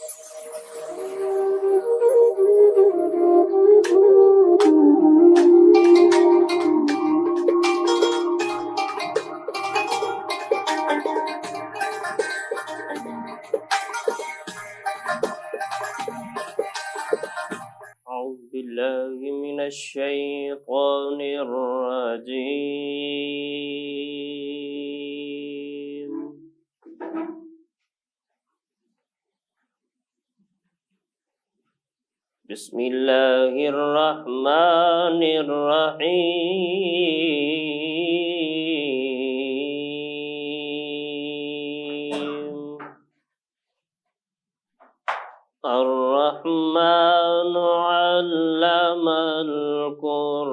أعوذ بالله من الشيطان الرجيم. بسم الله الرحمن الرحيم. الرحمن علم القرآن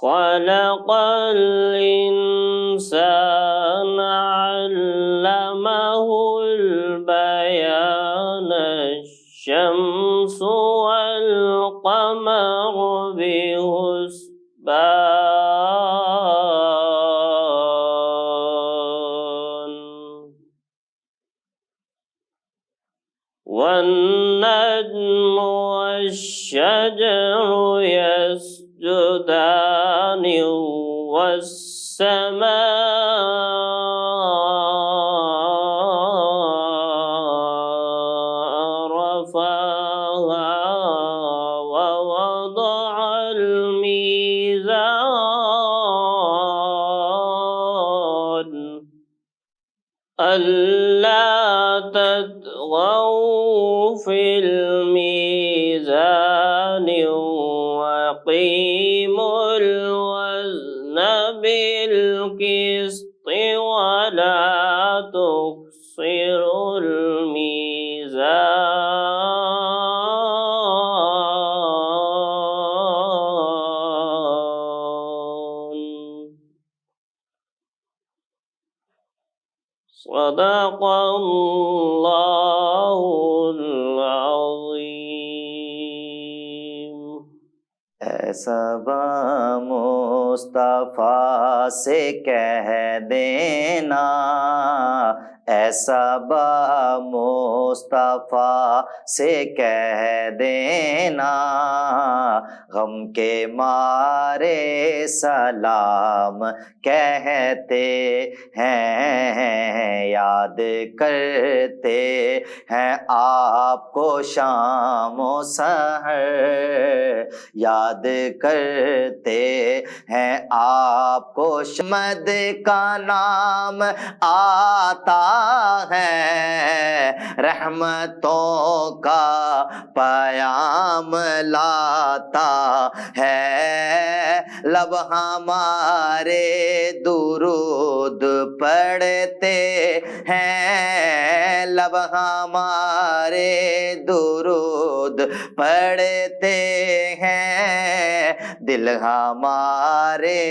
خلق الإنسان علمه البيان الشمس والقمر بحسبان والنجم والشجر يسجدان والسماء رفعها ووضع الميزان ألا تطغوا في الميزان وأقيموا الوزن بالقسط ولا تخسروا الميزان. صدق اللہ العظیم. ایسا با مصطفیٰ سے کہہ دینا، ایسا با مصطفیٰ سے کہہ دینا، غم کے مارے سلام کہتے ہیں، یاد کرتے ہیں آپ کو شام و سحر، یاد کرتے ہیں آپ کو. شمد کا نام آتا ہے، رحمتوں کا پیام لاتا ہے، لب ہمارے درود پڑھتے ہیں، لب ہمارے درود پڑھتے ہیں، دل ہمارے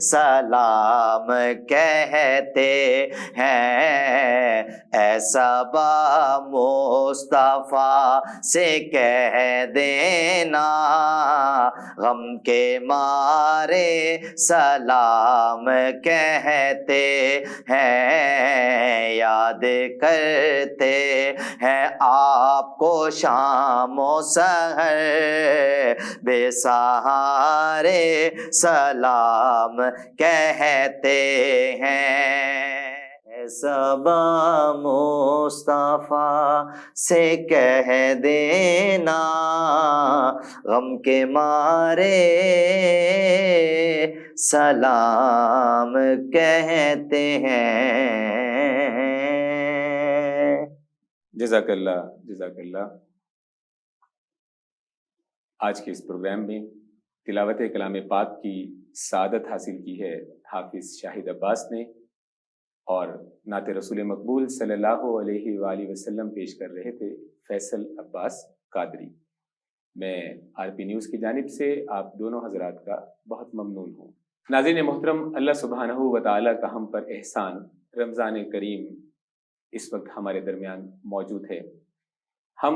سلام کہتے ہیں. ایسا با مصطفیٰ سے کہہ دینا، غم کے مارے سلام کہتے ہیں، یاد کرتے ہیں آپ کو شام و سحر، بے سہارے سلام کہتے ہیں. ایسا با مصطفیٰ سے کہہ دینا، غم کے مارے سلام کہتے ہیں. جزاک اللہ، جزاک اللہ. آج کے اس پروگرام میں تلاوت کلام پاک کی سعادت حاصل کی ہے حافظ شاہد عباس نے، اور نعت رسول مقبول صلی اللہ علیہ وآلہ وسلم پیش کر رہے تھے فیصل عباس قادری. میں آر پی نیوز کی جانب سے آپ دونوں حضرات کا بہت ممنون ہوں. ناظرین محترم، اللہ سبحانہ و تعالیٰ کا ہم پر احسان، رمضان کریم اس وقت ہمارے درمیان موجود ہے. ہم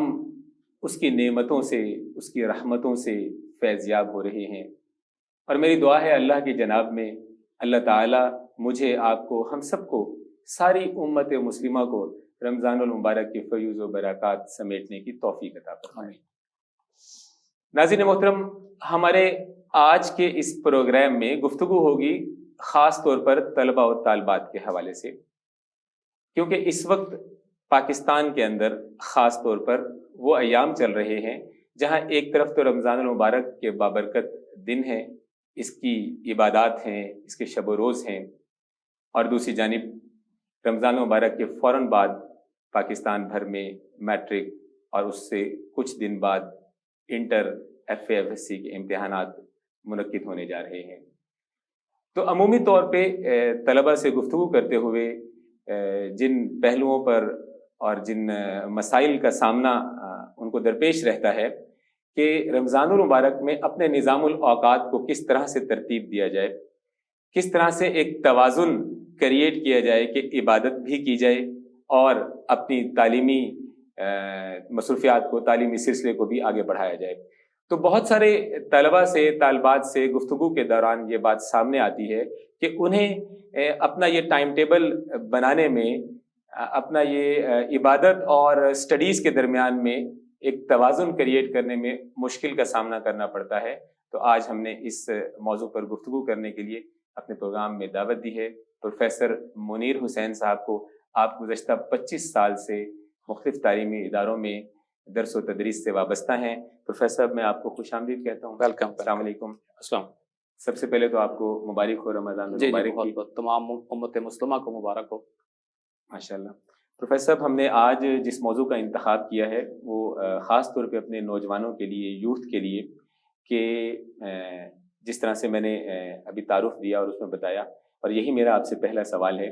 اس کی نعمتوں سے، اس کی رحمتوں سے فیض یاب ہو رہے ہیں۔ اور میری دعا ہے اللہ کی جناب میں اللہ تعالیٰ مجھے، آپ کو، ہم سب کو، ساری امت مسلمہ کو رمضان المبارک کے فیوز و برکات سمیٹنے کی توفیق عطا فرمائے۔ ناظرین محترم، ہمارے آج کے اس پروگرام میں گفتگو ہوگی خاص طور پر طلبہ و طالبات کے حوالے سے، کیونکہ اس وقت پاکستان کے اندر خاص طور پر وہ ایام چل رہے ہیں جہاں ایک طرف تو رمضان المبارک کے بابرکت دن ہیں، اس کی عبادات ہیں، اس کے شب و روز ہیں، اور دوسری جانب رمضان المبارک کے فوراً بعد پاکستان بھر میں میٹرک اور اس سے کچھ دن بعد inter F A F S C کے امتحانات منعقد ہونے جا رہے ہیں۔ تو عمومی طور پہ طلبہ سے گفتگو کرتے ہوئے جن پہلوؤں پر اور جن مسائل کا سامنا ان کو درپیش رہتا ہے کہ رمضان المبارک میں اپنے نظام الاوقات کو کس طرح سے ترتیب دیا جائے، کس طرح سے ایک توازن کریٹ کیا جائے کہ عبادت بھی کی جائے اور اپنی تعلیمی مصروفیات کو، تعلیمی سلسلے کو بھی آگے بڑھایا جائے۔ تو بہت سارے طلبہ سے، طالبات سے گفتگو کے دوران یہ بات سامنے آتی ہے کہ انہیں اپنا یہ ٹائم ٹیبل بنانے میں، اپنا یہ عبادت اور اسٹڈیز کے درمیان میں ایک توازن کریٹ کرنے میں مشکل کا سامنا کرنا پڑتا ہے۔ تو آج ہم نے اس موضوع پر گفتگو کرنے کے لیے اپنے پروگرام میں دعوت دی ہے پروفیسر منیر حسین صاحب کو۔ آپ گزشتہ 25 سال سے مختلف تعلیمی اداروں میں درس و تدریس سے وابستہ ہیں۔ پروفیسر، میں آپ کو خوش آمدید کہتا ہوں۔ ویلکم۔ السلام علیکم۔ السلام۔ سب سے پہلے تو آپ کو مبارک ہو رمضان المبارک کی۔ بہت تمام امت مسلمہ کو مبارک ہو۔ ماشاءاللہ۔ پروفیسر صاحب، ہم نے آج جس موضوع کا انتخاب کیا ہے وہ خاص طور پہ اپنے نوجوانوں کے لیے، یوتھ کے لیے، کہ جس طرح سے میں نے ابھی تعارف دیا اور اس میں بتایا، اور یہی میرا آپ سے پہلا سوال ہے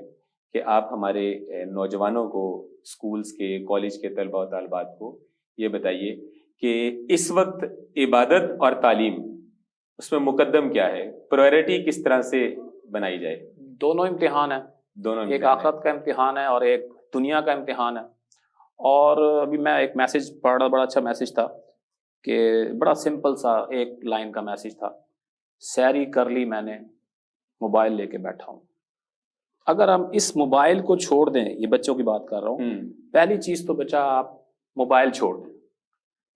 کہ آپ ہمارے نوجوانوں کو، اسکولز کے، کالج کے طلبہ و طالبات کو یہ بتائیے کہ اس وقت عبادت اور تعلیم، اس میں مقدم کیا ہے، پرائرٹی کس طرح سے بنائی جائے؟ دونوں امتحان ہیں، ایک آخرت کا امتحان ہے اور ایک دنیا کا امتحان ہے۔ اور ابھی میں ایک میسیج پڑھ رہا، بڑا اچھا میسیج تھا، کہ بڑا سمپل سا ایک لائن کا میسیج تھا، سیری کر لی میں نے، موبائل لے کے بیٹھا ہوں۔ اگر ہم اس موبائل کو چھوڑ دیں، یہ بچوں کی بات کر رہا ہوں، پہلی چیز تو بچہ آپ موبائل چھوڑ دیں،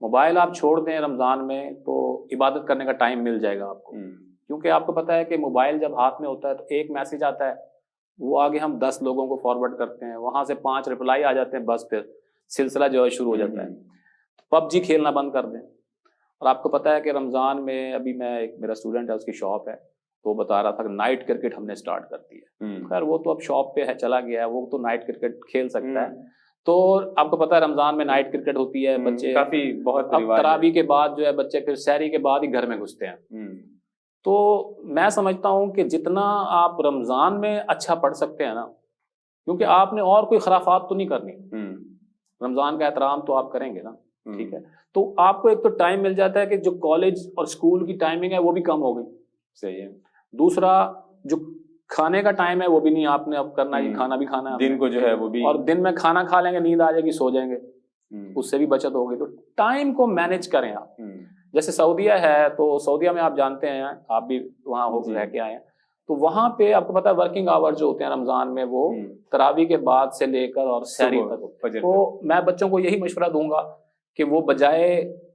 موبائل آپ چھوڑ دیں رمضان میں تو عبادت کرنے کا ٹائم مل جائے گا آپ کو۔ کیونکہ آپ کو پتہ ہے کہ موبائل جب ہاتھ میں ہوتا ہے تو ایک میسیج آتا ہے، وہ آگے ہم 10 لوگوں کو فارورڈ کرتے ہیں، وہاں سے 5 رپلائی آ جاتے ہیں، بس پھر سلسلہ جو ہے شروع ہو جاتا ہے۔ پب جی کھیلنا بند کر دیں۔ اور آپ کو پتہ ہے کہ رمضان میں، ابھی میں، ایک میرا اسٹوڈنٹ ہے، اس کی شاپ ہے، تو وہ بتا رہا تھا کہ نائٹ کرکٹ ہم نے اسٹارٹ کر دی ہے۔ خیر وہ تو اب شاپ پہ ہے، چلا گیا ہے، وہ تو نائٹ کرکٹ کھیل سکتا ہے۔ تو آپ کو پتہ ہے رمضان میں نائٹ کرکٹ ہوتی ہے، بچے کافی بہت اب تراویح کے بعد جو ہے بچے پھر سحری کے بعد ہی گھر میں گھستے ہیں۔ تو میں سمجھتا ہوں کہ جتنا آپ رمضان میں اچھا پڑھ سکتے ہیں نا، کیونکہ آپ نے اور کوئی خرافات تو نہیں کرنی، رمضان کا احترام تو آپ کریں گے نا، ٹھیک ہے، تو آپ کو ایک تو ٹائم مل جاتا ہے کہ جو کالج اور اسکول کی ٹائمنگ ہے وہ بھی کم ہو گئی، صحیح ہے۔ دوسرا جو کھانے کا ٹائم ہے وہ بھی نہیں آپ نے اب کرنا ہے، کھانا بھی کھانا ہے دن کو جو ہے وہ بھی، اور دن میں کھانا کھا لیں گے، نیند آ جائے گی، سو جائیں گے، اس سے بھی بچت ہوگی۔ تو ٹائم کو مینیج کریں آپ۔ جیسے سعودیہ ہے، تو سعودیہ میں آپ جانتے ہیں، آپ بھی وہاں ہو رہ کے آئے ہیں، تو وہاں پہ آپ کو پتا ہے ورکنگ آور جو ہوتے ہیں رمضان میں، وہ تراویح کے بعد سے لے کر اور سحری تک۔ تو میں بچوں کو یہی مشورہ دوں گا کہ وہ بجائے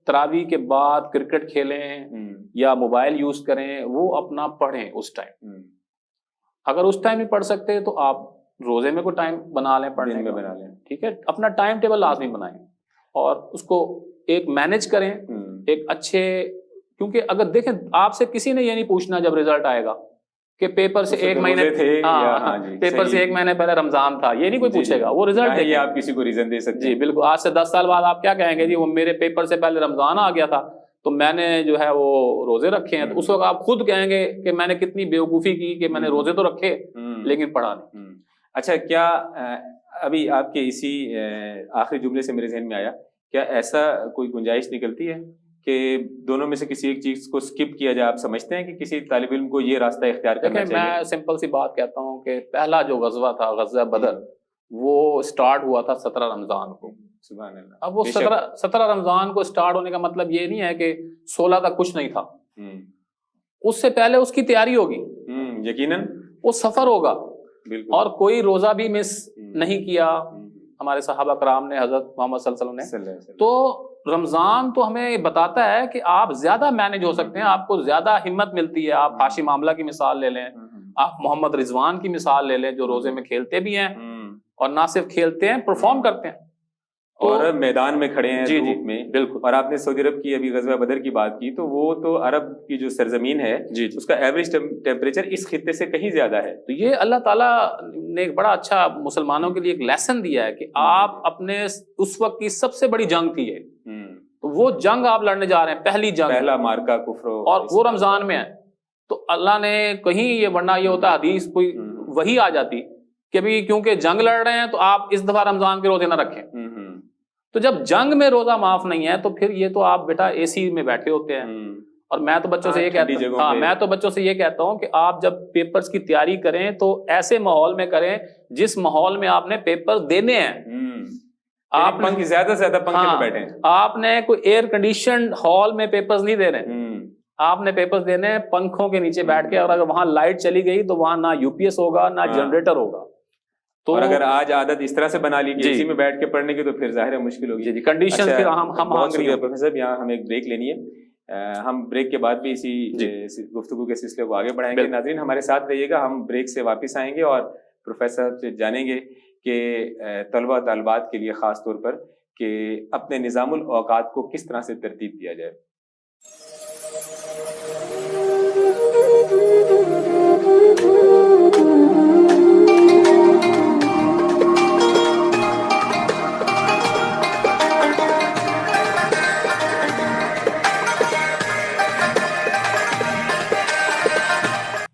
تراویح کے بعد کرکٹ کھیلیں یا موبائل یوز کریں، وہ اپنا پڑھیں اس ٹائم۔ اگر اس ٹائم نہیں پڑھ سکتے تو آپ روزے میں کوئی ٹائم بنا لیں، پڑھنے میں بنا لیں، ٹھیک ہے، اپنا ٹائم ٹیبل لازمی بنائیں اور اس کو ایک مینیج کریں ایک اچھے۔ کیونکہ اگر دیکھیں، آپ سے کسی نے یہ نہیں پوچھنا جب رزلٹ آئے گا کہ پیپر سے ایک مہینے، پیپر سے ایک مہینے پہلے رمضان تھا، یہ نہیں کوئی پوچھے گا، وہ رزلٹ یہ آپ کسی کو ریزن دے سکتے ہیں۔ جی بالکل، آج سے 10 سال بعد آپ کیا کہیں گے، جی وہ میرے پیپر سے پہلے رمضان آ گیا تھا تو میں نے جو ہے وہ روزے رکھے ہیں۔ تو اس وقت آپ خود کہیں گے کہ میں نے کتنی بیوقوفی کی کہ میں نے روزے تو رکھے لیکن پڑھا نہیں۔ اچھا، کیا ابھی آپ کے اسی آخری جملے سے میرے ذہن میں آیا، کیا ایسا کوئی گنجائش نکلتی ہے کہ دونوں میں سے کسی ایک چیز کو سکپ کیا جائے؟ آپ سمجھتے ہیں کہ کسی طالب علم کو یہ راستہ اختیار کرنا چاہیے؟ میں سمپل سی بات کہتا ہوں کہ پہلا جو غزوہ تھا، غزوہ بدر، وہ سٹارٹ ہوا تھا 17 رمضان کو، سبحان اللہ. اب وہ 17 رمضان کو سٹارٹ ہونے کا مطلب یہ نہیں ہے کہ 16 تک کچھ نہیں تھا، اس سے پہلے اس کی تیاری ہوگی، یقیناً وہ سفر ہوگا. بالکل. اور کوئی روزہ بھی مس نہیں کیا ہمارے صحابہ کرام نے، حضرت محمد صلی اللہ علیہ وسلم نے. تو رمضان تو ہمیں بتاتا ہے کہ آپ زیادہ مینج ہو سکتے ہیں، آپ کو زیادہ ہمت ملتی ہے. آپ ہاشم معاملہ کی مثال لے لیں، آپ محمد رضوان کی مثال لے لیں، جو روزے میں کھیلتے بھی ہیں اور نہ صرف کھیلتے ہیں، پرفارم کرتے ہیں اور میدان میں کھڑے ہیں دھوپ میں. بالکل. اور آپ نے سعودی عرب کی ابھی غزوہ بدر کی بات کی، تو وہ تو عرب کی جو سرزمین ہے اس کا ایوریج ٹیمپریچر اس خطے سے کہیں زیادہ ہے. تو یہ اللہ تعالیٰ نے ایک بڑا اچھا مسلمانوں کے لیے ایک لیسن دیا ہے کہ آپ اپنے اس وقت کی سب سے بڑی جنگ تھی یہ، تو وہ جنگ آپ لڑنے جا رہے ہیں، پہلی جنگ، پہلا مارکا کفر، اور وہ رمضان میں ہے. تو اللہ نے کہیں یہ، ورنہ یہ ہوتا حدیث کوئی وہی آ جاتی کہ بھی کیونکہ جنگ لڑ رہے ہیں تو آپ اس دفعہ رمضان کے روزے نہ رکھیں. تو جب جنگ میں روزہ معاف نہیں ہے تو پھر یہ تو آپ بیٹا اے سی میں بیٹھے ہوتے ہیں. اور میں تو بچوں سے یہ کہتا ہوں، ہاں میں تو بچوں سے یہ کہتا ہوں کہ آپ جب پیپرز کی تیاری کریں تو ایسے ماحول میں کریں جس ماحول میں آپ نے پیپر دینے ہیں. آپ زیادہ سے زیادہ پنکھے میں بیٹھیں، آپ نے کوئی ایئر کنڈیشنڈ ہال میں پیپرز نہیں دے رہے، آپ نے پیپرز دینے ہیں پنکھوں کے نیچے بیٹھ کے. اور اگر وہاں لائٹ چلی گئی تو وہاں نہ یو پی ایس ہوگا نہ جنریٹر ہوگا. تو اور اگر آج عادت اس طرح سے بنا لی کہ اسی میں بیٹھ کے پڑھنے کی تو پھر ظاہر ہے مشکل ہوگی. جی کنڈیشن پھر ہم بہت شکریہ پروفیسر. یہاں ہمیں ایک بریک لینی ہے، ہم بریک کے بعد بھی اسی گفتگو کے سلسلے کو آگے بڑھائیں گے. ناظرین ہمارے ساتھ رہیے گا، ہم بریک سے واپس آئیں گے اور پروفیسر سے جانیں گے کہ طلبہ طالبات کے لیے خاص طور پر کہ اپنے نظام الاوقات کو کس طرح سے ترتیب دیا جائے.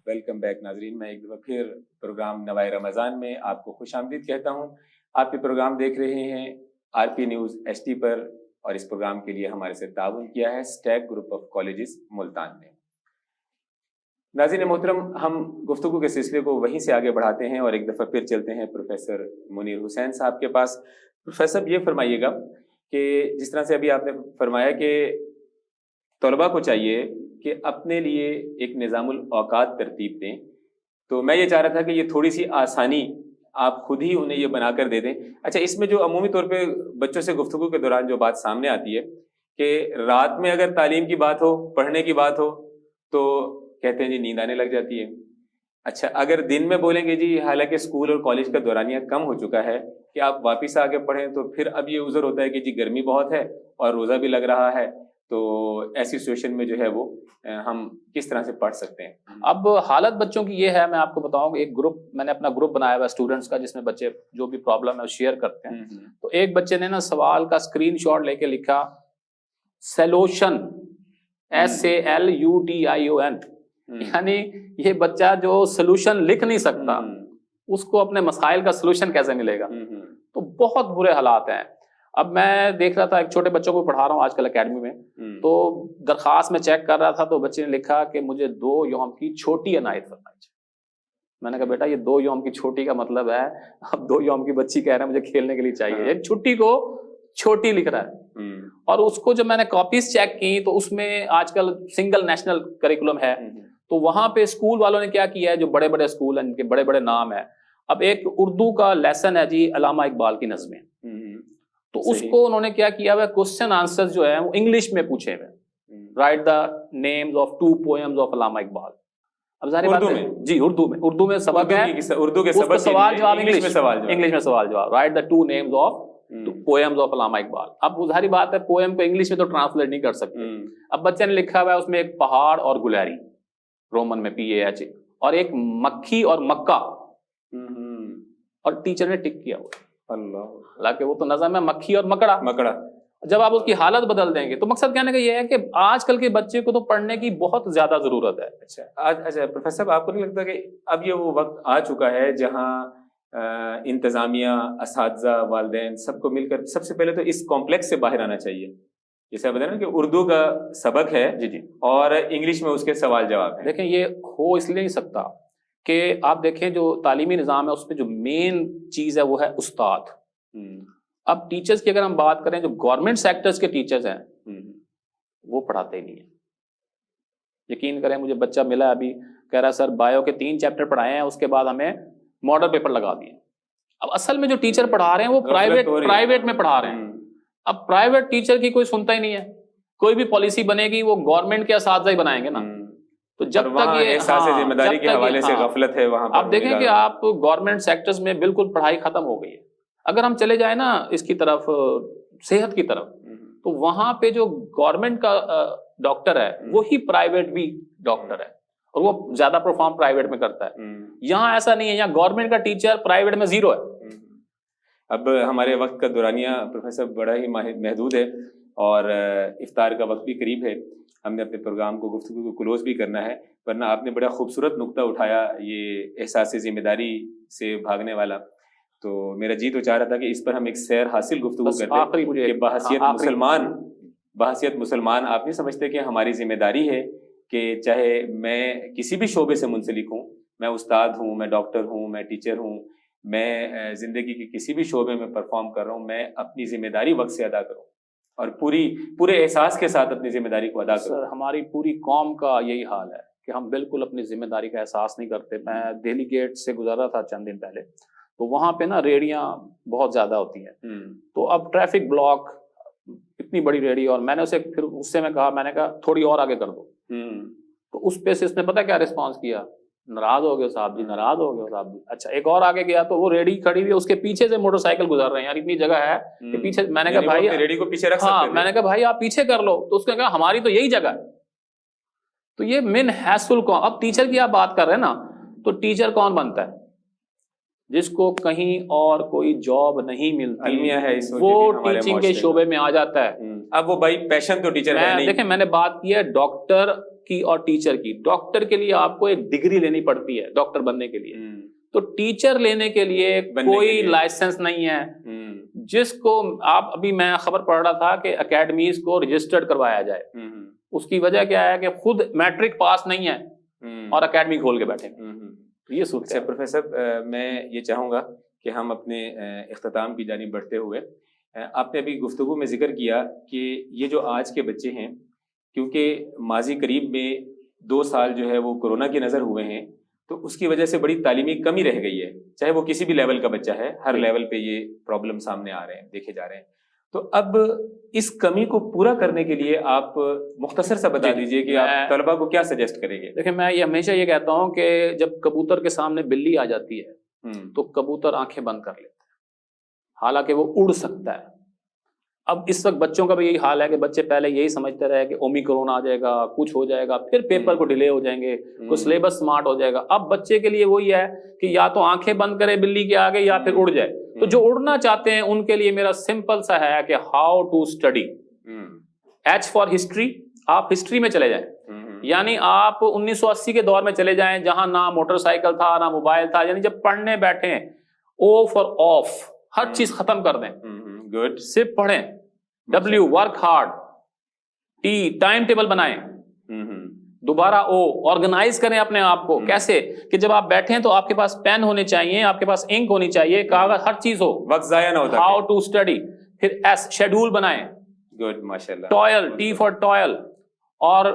ویلکم بیک ناظرین. میں ایک دفعہ پھر پروگرام نوائے رمضان میں آپ کو خوش آمدید کہتا ہوں. آپ یہ پروگرام دیکھ رہے ہیں R P news H T پر، اور اس پروگرام کے لیے ہمارے سے تعاون کیا ہے stack group of colleges Multan نے. ناظرین محترم، ہم گفتگو کے سلسلے کو وہیں سے آگے بڑھاتے ہیں اور ایک دفعہ پھر چلتے ہیں پروفیسر منیر حسین صاحب کے پاس. پروفیسر یہ فرمائیے گا کہ جس طرح سے ابھی آپ نے فرمایا کہ طلباء کو چاہیے کہ اپنے لیے ایک نظام الاوقات ترتیب دیں، تو میں یہ چاہ رہا تھا کہ یہ تھوڑی سی آسانی آپ خود ہی انہیں یہ بنا کر دے دیں. اچھا، اس میں جو عمومی طور پہ بچوں سے گفتگو کے دوران جو بات سامنے آتی ہے کہ رات میں اگر تعلیم کی بات ہو، پڑھنے کی بات ہو تو کہتے ہیں جی نیند آنے لگ جاتی ہے. اچھا، اگر دن میں بولیں گے جی حالانکہ اسکول اور کالج کا دورانیہ کم ہو چکا ہے کہ آپ واپس آ کے پڑھیں، تو پھر اب یہ عذر ہوتا ہے کہ جی گرمی بہت ہے اور روزہ بھی لگ رہا ہے، تو ایسی سچویشن میں جو ہے وہ ہم کس طرح سے پڑھ سکتے ہیں. اب حالت بچوں کی یہ ہے، میں آپ کو بتاؤں کہ ایک گروپ میں نے اپنا گروپ بنایا ہوا ہے اسٹوڈنٹس کا، جس میں بچے جو بھی پرابلم ہے شیئر کرتے ہیں. تو ایک بچے نے نا سوال کا اسکرین شاٹ لے کے لکھا سولوشن، SALUTION، یعنی یہ بچہ جو سولوشن لکھ نہیں سکتا اس کو اپنے مسائل کا سولوشن کیسے ملے گا. تو بہت برے حالات ہیں. اب میں دیکھ رہا تھا، ایک چھوٹے بچوں کو پڑھا رہا ہوں آج کل اکیڈمی میں، تو درخواست میں چیک کر رہا تھا تو بچے نے لکھا کہ مجھے 2 یوم کی چھوٹی عنایت فرمائی جائے. میں نے کہا بیٹا یہ 2 یوم کی چھوٹی کا مطلب ہے اب 2 یوم کی بچی کہہ رہے ہیں مجھے کھیلنے کے لیے چاہیے، ایک چھٹی کو چھوٹی لکھ رہا ہے. اور اس کو جب میں نے کاپیز چیک کی تو اس میں آج کل سنگل نیشنل کریکولم ہے، تو وہاں پہ اسکول والوں نے کیا کیا ہے، جو بڑے بڑے اسکول ہیں، ان کے بڑے بڑے نام ہیں، اب ایک اردو کا لیسن ہے جی علامہ اقبال کی نظمیں، تو اس کو انہوں نے کیا کیا ہے، کوسچن آنسر جو ہے وہ انگلش میں پوچھے ہوئے، right the names of 2 poems of علامہ اقبال. اب ظاہر بات ہے جی اردو میں سبق ہے، اردو کے سبق سوال جواب انگلش میں سوال جواب، right the 2 names of poems of علامہ اقبال. اب وہ ظاہری بات ہے پوئم کو انگلش میں تو ٹرانسلیٹ نہیں کر سکتے. اب بچے نے لکھا ہوا ہے اس میں ایک پہاڑ اور گلہری، رومن میں PAH، اور ایک مکھی اور مکہ، اور ٹیچر نے ٹک کیا ہوا. حالانکہ وہ تو نظم ہے مکھی اور مکڑا. جب آپ اس کی حالت بدل دیں گے تو مقصد کہنے کا یہ ہے کہ آج کل کے بچے کو تو پڑھنے کی بہت زیادہ ضرورت ہے. اچھا پروفیسر صاحب، آپ کو نہیں لگتا کہ اب یہ وہ وقت آ چکا ہے جہاں انتظامیہ، اساتذہ، والدین سب کو مل کر سب سے پہلے تو اس کمپلیکس سے باہر آنا چاہیے؟ جیسے آپ بتائیں نا کہ اردو کا سبق ہے جی اور انگلش میں اس کے سوال جواب ہیں. دیکھیں یہ ہو اس لیے نہیں سکتا کہ آپ دیکھیں جو تعلیمی نظام ہے اس میں جو مین چیز ہے وہ ہے استاد. اب ٹیچرز کی اگر ہم بات کریں، جو گورنمنٹ سیکٹرز کے ٹیچرز ہیں وہ پڑھاتے ہی نہیں ہیں. یقین کریں مجھے بچہ ملا ابھی کہہ رہا سر بایو کے 3 چیپٹر پڑھائے ہیں، اس کے بعد ہمیں ماڈل پیپر لگا دیے. اب اصل میں جو ٹیچر پڑھا رہے ہیں وہ پرائیویٹ میں پڑھا رہے ہیں. اب پرائیویٹ ٹیچر کی کوئی سنتا ہی نہیں ہے. کوئی بھی پالیسی بنے گی وہ گورنمنٹ کے اساتذہ ہی بنائیں گے نا. تو جب تک یہ احساس ذمہ داری کے حوالے سے غفلت ہے وہاں پر. آپ دیکھیں کہ آپ گورنمنٹ سیکٹرز میں بالکل پڑھائی ختم ہو گئی ہے. اگر ہم چلے جائیں نا اس کی طرف، صحت کی طرف، تو وہاں پہ جو گورنمنٹ کا ڈاکٹر ہے وہی پرائیویٹ بھی ڈاکٹر ہے، اور وہ زیادہ پرفارم پرائیویٹ میں کرتا ہے. یہاں ایسا نہیں ہے، یہاں گورنمنٹ کا ٹیچر پرائیویٹ میں 0 ہے. اب ہمارے وقت کا دورانیہ پروفیسر بڑا ہی محدود ہے اور افطار کا وقت بھی قریب ہے. ہم نے اپنے پروگرام کو، گفتگو کو کلوز بھی کرنا ہے، ورنہ آپ نے بڑا خوبصورت نقطہ اٹھایا یہ احساس ذمہ داری سے بھاگنے والا. تو میرا جی تو چاہ رہا تھا کہ اس پر ہم ایک سیر حاصل گفتگو کرتے کہ بحیثیت مسلمان آپ نہیں سمجھتے کہ ہماری ذمہ داری ہے کہ چاہے میں کسی بھی شعبے سے منسلک ہوں، میں استاد ہوں، میں ڈاکٹر ہوں، میں ٹیچر ہوں، میں زندگی کے کسی بھی شعبے میں پرفارم کر رہا ہوں، میں اپنی ذمہ داری وقت سے ادا کروں اور پورے احساس کے ساتھ اپنی ذمہ داری کو ادا کروں. سر ہماری پوری قوم کا یہی حال ہے کہ ہم بالکل اپنی ذمہ داری کا احساس نہیں کرتے. میں دہلی گیٹ سے گزر رہا تھا چند دن پہلے، تو وہاں پہ نا ریڑیاں بہت زیادہ ہوتی ہیں. تو اب ٹریفک بلاک، اتنی بڑی ریڑی، اور میں نے اسے پھر اس سے میں نے کہا تھوڑی اور آگے کر دو. تو اس پہ سے اس نے پتہ کیا رسپانس کیا؟ ناراض ہو گئے صاحب جی، ناراض ہو گئے صاحب جی. اچھا ایک اور آگے گیا تو وہ ریڑی کھڑی ہوئی، اس کے پیچھے سے موٹر سائیکل گزر رہے ہیں. یار اتنی جگہ ہے کہ پیچھے. میں نے کہا بھائی ریڑی کو پیچھے رکھ سکتے ہیں. میں نے کہا بھائی آپ پیچھے کر لو. تو اس نے کہا ہماری تو یہی جگہ ہے. تو یہ من حیث القوم. اب ٹیچر کی آپ بات کر رہے ہیں نا، تو ٹیچر کون بنتا ہے؟ جس کو کہیں اور کوئی جاب نہیں ملتی وہ ٹیچنگ کے شعبے میں آ جاتا ہے. اب وہ بھائی پیشن تو ٹیچر ہے نہیں. دیکھیں میں نے بات کی ہے ڈاکٹر کی اور ٹیچر کی. ڈاکٹر کے لیے آپ کو ایک ڈگری لینی پڑتی ہے ڈاکٹر بننے کے لیے، تو ٹیچر لینے کے لیے کوئی لائسنس نہیں ہے. جس کو آپ ابھی میں خبر پڑھ رہا تھا کہ اکیڈمیز کو رجسٹرڈ کروایا جائے. اس کی وجہ کیا ہے کہ خود میٹرک پاس نہیں ہے اور اکیڈمی کھول کے بیٹھے. یہ صورت ہے. پروفیسر میں یہ چاہوں گا کہ ہم اپنے اختتام کی جانب بڑھتے ہوئے، آپ نے ابھی گفتگو میں ذکر کیا کہ یہ جو آج کے بچے ہیں، کیونکہ ماضی قریب میں 2 سال جو ہے وہ کورونا کے نظر ہوئے ہیں، تو اس کی وجہ سے بڑی تعلیمی کمی رہ گئی ہے. چاہے وہ کسی بھی لیول کا بچہ ہے، ہر لیول پہ یہ پرابلم سامنے آ رہے ہیں، دیکھے جا رہے ہیں. تو اب اس کمی کو پورا کرنے کے لیے آپ مختصر سا بتا دیجئے کہ آپ طلبہ کو کیا سجیسٹ کریں گے. دیکھیں میں یہ ہمیشہ یہ کہتا ہوں کہ جب کبوتر کے سامنے بلی آ جاتی ہے تو کبوتر آنکھیں بند کر لیتا ہے، حالانکہ وہ اڑ سکتا ہے. اب اس وقت بچوں کا بھی یہی حال ہے کہ بچے پہلے یہی سمجھتے رہے کہ اومیکرون آ جائے گا، کچھ ہو جائے گا، پھر پیپر کو ڈیلے ہو جائیں گے، کوئی سلیبس سمارٹ ہو جائے گا. اب بچے کے لیے وہی ہے کہ یا تو آنکھیں بند کرے بلی کے آگے یا پھر اڑ جائے. تو جو اڑنا چاہتے ہیں ان کے لیے میرا سمپل سا ہے کہ how to study. H for history. آپ ہسٹری میں چلے جائیں، یعنی آپ 1980 کے دور میں چلے جائیں جہاں نہ موٹر سائیکل تھا نہ موبائل تھا. یعنی جب پڑھنے بیٹھیں او فار آف، ہر چیز ختم کر دیں. گڈ. صرف پڑھیں. W work hard. T time table بنائیں. دوبارہ آرگنائز کریں اپنے آپ کو. کیسے کہ جب آپ بیٹھیں تو آپ کے پاس پین ہونے چاہیے، آپ کے پاس انک ہونی چاہیے، کاغذ، ہر چیز ہو، وقت ضائع نہ ہوتا. How to study. پھر ایس شیڈول بنائیں. گڈ ماشاءاللہ. Toil, T for toil. اور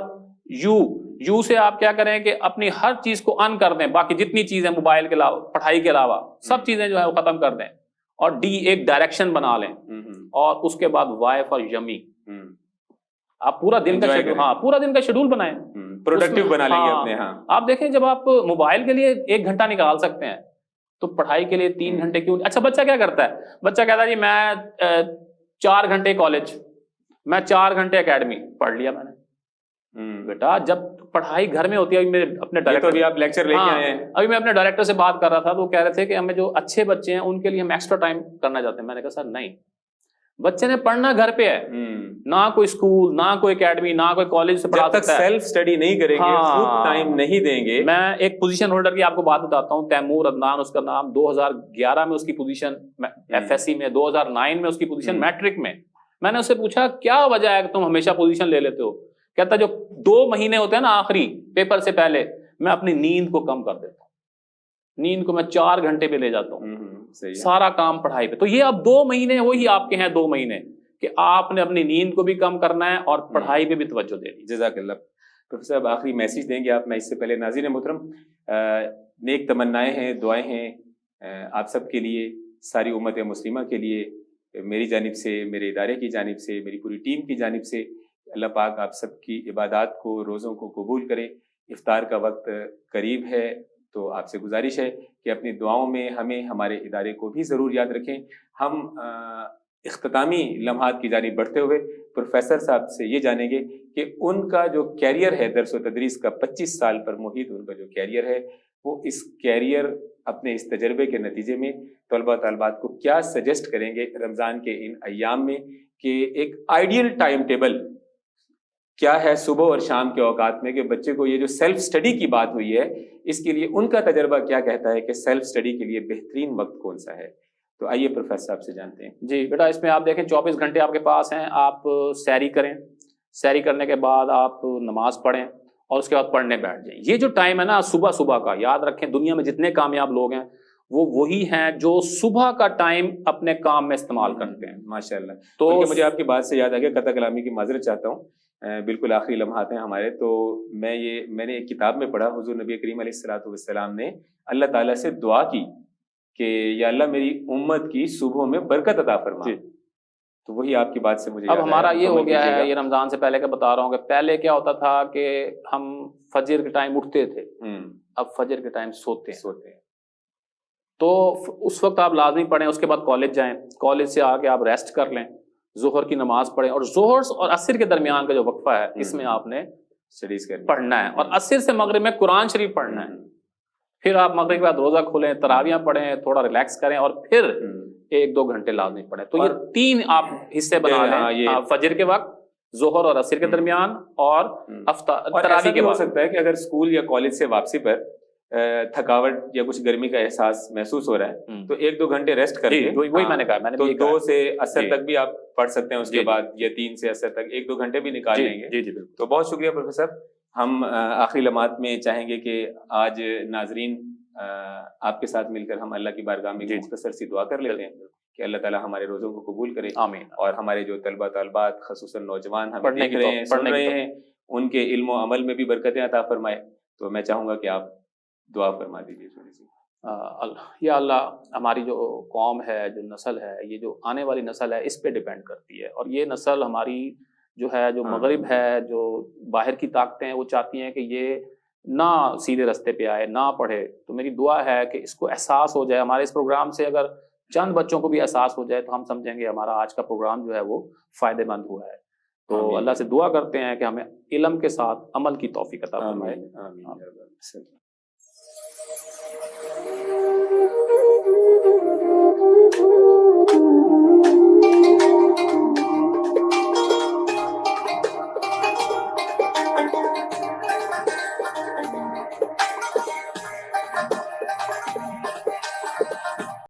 یو سے آپ کیا کریں کہ اپنی ہر چیز کو ان کر دیں. باقی جتنی چیزیں موبائل کے علاوہ، پڑھائی کے علاوہ سب چیزیں جو ہے وہ ختم کر دیں. اور ڈی ایک ڈائریکشن بنا لیں. اور اس کے بعد وائی فار یمی. آپ پورا دن کا شیڈول، پورا دن کا شیڈول بنائیں، پروڈکٹیو بنا لیں گے اپنے. آپ دیکھیں جب آپ موبائل کے لیے 1 گھنٹہ نکال سکتے ہیں تو پڑھائی کے لیے 3 گھنٹے کیوں؟ اچھا بچہ کیا کرتا ہے؟ بچہ کہتا ہے جی میں 4 گھنٹے کالج، میں 4 گھنٹے اکیڈمی پڑھ لیا میں نے. بیٹا جب پڑھائی گھر میں ہوتی ہے، میں اپنے ڈائریکٹر، آپ لیکچر لے کے آئے ہیں، ابھی میں اپنے ڈائریکٹر سے بات کر رہا تھا تو وہ کہہ رہے تھے کہ ہمیں جو اچھے بچے ہیں ان کے لیے ہم ایکسٹرا ٹائم کرنا چاہتے ہیں. میں نے کہا سر نہیں، بچے نے پڑھنا گھر پہ ہے، نہ کوئی اسکول، نہ کوئی اکیڈمی، نہ کوئی کالج سے پڑھا سکتا ہے. جب تک سیلف اسٹڈی نہیں کریں گے، خود ٹائم نہیں دیں گے. میں ایک پوزیشن ہولڈر کی آپ کو بات بتاتا ہوں، تیمور عدنان اس کا نام. 2011 میں اس کی پوزیشن ایف ایس سی میں، 2009 میں اس کی پوزیشن میٹرک میں. میں نے اس سے پوچھا کیا وجہ ہے کہ تم ہمیشہ پوزیشن لے لیتے ہو؟ کہتا جو 2 مہینے ہوتے ہیں نا آخری پیپر سے پہلے، میں اپنی نیند کو کم کر دیتا ہوں. نیند کو میں 4 گھنٹے پہ لے جاتا ہوں. صحیح ہے۔ سارا کام پڑھائی پہ. تو یہ اب 2 مہینے وہی آپ کے ہیں 2 مہینے کہ آپ نے اپنی نیند کو بھی کم کرنا ہے اور پڑھائی پہ بھی توجہ دینی. جزاک اللہ. پروفیسر صاحب آخری میسج دیں گے آپ؟ میں اس سے پہلے ناظرین محترم نیک تمنائیں ہیں، دعائیں ہیں آپ سب کے لیے، ساری امت مسلمہ کے لیے، میری جانب سے، میرے ادارے کی جانب سے، میری پوری ٹیم کی جانب سے. اللہ پاک آپ سب کی عبادات کو، روزوں کو قبول کرے. افطار کا وقت قریب ہے تو آپ سے گزارش ہے کہ اپنی دعاؤں میں ہمیں، ہمارے ادارے کو بھی ضرور یاد رکھیں. ہم اختتامی لمحات کی جانب بڑھتے ہوئے پروفیسر صاحب سے یہ جانیں گے کہ ان کا جو کیریئر ہے درس و تدریس کا، 25 سال پر محیط ان کا جو کیریئر ہے، وہ اس کیریئر اپنے اس تجربے کے نتیجے میں طلباء طالبات کو کیا سجیسٹ کریں گے رمضان کے ان ایام میں، کہ ایک آئیڈیل ٹائم ٹیبل کیا ہے صبح اور شام کے اوقات میں، کہ بچے کو یہ جو سیلف سٹڈی کی بات ہوئی ہے اس کے لیے ان کا تجربہ کیا کہتا ہے کہ سیلف سٹڈی کے لیے بہترین وقت کون سا ہے. تو آئیے پروفیسر صاحب سے جانتے ہیں. جی بیٹا، اس میں آپ دیکھیں 24 گھنٹے آپ کے پاس ہیں. آپ سحری کریں، سحری کرنے کے بعد آپ نماز پڑھیں اور اس کے بعد پڑھنے بیٹھ جائیں. یہ جو ٹائم ہے نا صبح کا، یاد رکھیں دنیا میں جتنے کامیاب لوگ ہیں وہ وہی ہیں جو صبح کا ٹائم اپنے کام میں استعمال کرتے ہیں. ماشاء اللہ. تو مجھے آپ کی بات سے یاد آ گیا، قطع کلامی کی معذرت چاہتا ہوں، بالکل آخری لمحات ہیں ہمارے. تو میں نے ایک کتاب میں پڑھا، حضور نبی کریم علیہ الصلوۃ والسلام نے اللہ تعالیٰ سے دعا کی کہ یا اللہ میری امت کی صبحوں میں برکت عطا فرما. تو وہی آپ کی بات سے مجھے اب ہمارا یہ ہو گیا ہے، یہ رمضان سے پہلے کا بتا رہا ہوں، کہ پہلے کیا ہوتا تھا کہ ہم فجر کے ٹائم اٹھتے تھے، اب فجر کے ٹائم سوتے ہیں. تو اس وقت آپ لازمی پڑھیں، اس کے بعد کالج جائیں، کالج سے آ کے آپ ریسٹ کر لیں، ظہر کی نماز پڑھیں، اور ظہر اور عصر کے درمیان کا جو وقفہ ہے اس میں آپ نے اسٹڈیز پڑھنا ہے، اور عصر سے مغرب میں قرآن شریف پڑھنا ہے. پھر آپ مغرب کے بعد روزہ کھولیں، تراویاں پڑھیں، تھوڑا ریلیکس کریں، اور پھر 1-2 گھنٹے لازمی پڑھیں. تو یہ 3 آپ حصے بنا لیں، فجر کے وقت، ظہر اور عصر کے درمیان، اور تراویح کے ہو بعد. سکتا ہے کہ اگر اسکول یا کالج سے واپسی پر تھکاوٹ یا کچھ گرمی کا احساس محسوس ہو رہا ہے تو 1-2 گھنٹے ریسٹ کر کے، وہی میں نے کہا، تو 2 سے عصر تک بھی آپ پڑھ سکتے ہیں، اس کے بعد یا 3 سے عصر تک 1-2 گھنٹے بھی نکال لیں گے. تو بہت شکریہ پروفیسر صاحب. ہم آخری لمحات میں چاہیں گے کہ آج ناظرین آپ کے ساتھ مل کر ہم اللہ کی بارگاہ میں مختصر سی دعا کر لیتے ہیں کہ اللہ تعالیٰ ہمارے روزوں کو قبول کرے. آمین. اور ہمارے جو طلبہ طالبات، خصوصاً نوجوان ہم دیکھ رہے ہیں، سن رہے ہیں، ان کے علم و عمل میں بھی برکتیں عطا فرمائے. تو میں چاہوں گا کہ آپ دعا فرما دیجیے تھوڑی سی. یا اللہ، ہماری جو قوم ہے، جو نسل ہے، یہ جو آنے والی نسل ہے اس پہ ڈیپینڈ کرتی ہے، اور یہ نسل ہماری جو ہے، جو مغرب ہے، جو باہر کی طاقتیں ہیں، وہ چاہتی ہیں کہ یہ نہ سیدھے راستے پہ آئے، نہ پڑھے. تو میری دعا ہے کہ اس کو احساس ہو جائے. ہمارے اس پروگرام سے اگر چند بچوں کو بھی احساس ہو جائے تو ہم سمجھیں گے ہمارا آج کا پروگرام جو ہے وہ فائدہ مند ہوا ہے. تو اللہ سے دعا کرتے ہیں کہ ہمیں علم کے ساتھ عمل کی توفیق عطا فرمائے. آمین.